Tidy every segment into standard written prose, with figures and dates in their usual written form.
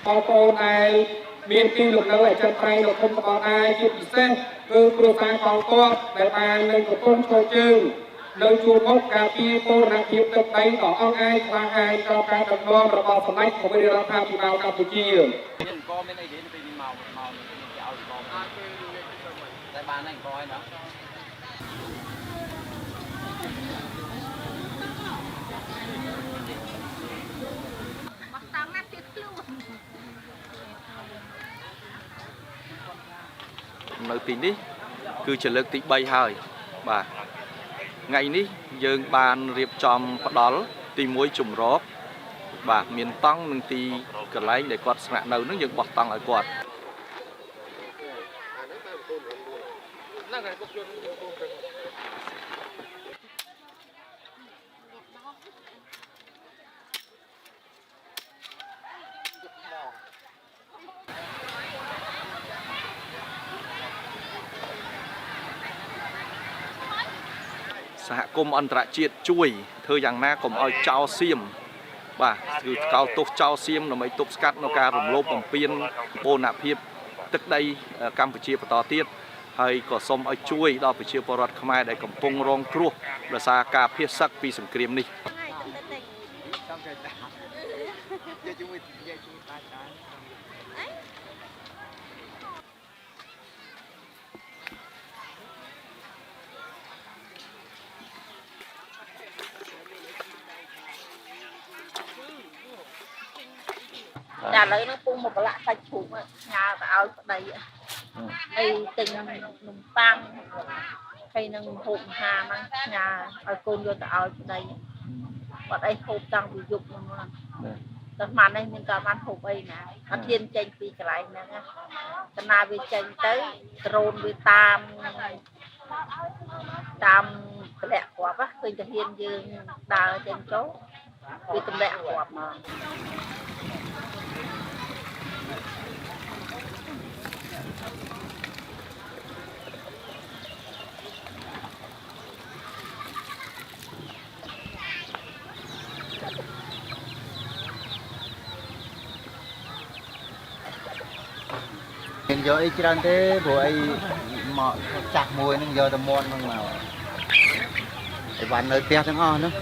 បងប្អូនដែលមានទីលំនៅអចិន្ត្រៃយ៍នៅក្នុងតំបន់ឯជាពិសេសគឺគ្រួសារកងទ័ពដែលបាននឹងកំពុងចូលជើងនៅជួរមុខការពារពលរដ្ឋភាពទឹកដីដ៏អង្អាចខ្លាំងឯងដល់ការដឹកនាំរបស់សម្ដេចព្រះរាជរដ្ឋាភិបាលកម្ពុជាមានអង្គមានអីទេពេលនេះមកគេឲ្យអង្គតែបានអង្គហើយណានៅទីនេះគឺជាលើកទី3ហើយបាទថ្ងៃនេះយើងបានរៀបចំផ្ដល់ទី1ជំរកបាទមានតង់នឹងទីកន្លែងដែលគាត់ស្នាក់នៅនឹងយើងបោះតង់ឲ្យគាត់សហគមន៍អន្តរជាតិជួយធ្វើយ៉ាងណាកុំឲ្យចោលសៀមបាទគឺកោតទោសចោលសៀមដើម្បីទប់ស្កាត់នៅការរំលោភបំពានបូរណភាពទឹកដីកម្ពុជាបន្តទៀតហើយក៏សូមឲ្យជួយដល់ប្រជាពលរដ្ឋខ្មែរដែលកំពុងរងគ្រោះដោយសារការភៀសសឹកពីសង្គ្រាមនេះតែឥឡូវហ្នឹងពងមកប្រឡាក់សាច់ជ្រូកញ៉ាទៅឲ្យប្តីហើយទិញនំប៉័ងហើយនឹងហូបអាហារហ្នឹងញ៉ាឲ្យកូនយកទៅឲ្យប្តីបាត់អីហូបតាំងពីយប់ហ្នឹងតែម៉ាន់នេះមានតែបានហូបអីណាអត់ហ៊ានចេញពីកន្លែងហ្នឹងតែណាវាចេញទៅដ្រូនវាតាមតម្លាក់គ្រាប់ឃើញតែហ៊ានយើងដើរចេញចូលវាតម្លាក់គ្រាប់មកមានយកអីច្រើនទេព្រោះអីមកចាស់មួយនឹងយកតែមន់នឹងមកអីវ៉ាន់នៅផ្ទះទាំងអស់នោះ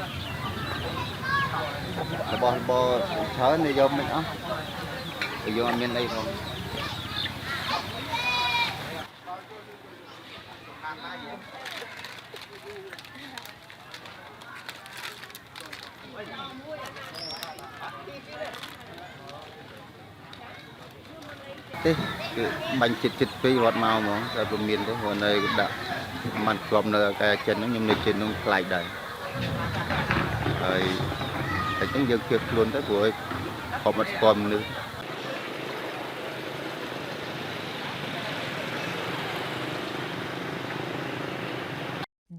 របស់ច្រើនយកមិនអស់ទៅយកអត់មានអីផងទេគឺបាញ់ចិត្តពេករត់មកហ្មងតែពុំមានទេព្រោះនៅដាក់មិនគ្របនៅតែចិនហ្នឹងខ្ញុំនៅចិនហ្នឹងខ្លាចដែរហើយតែចឹងយើងជឿខ្លួនទៅព្រោះខំអត់ស្គាល់មនុស្ស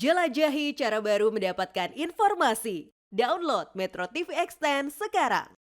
Jelajahi cara baru mendapatkan informasi. Download Metro TV Extend sekarang.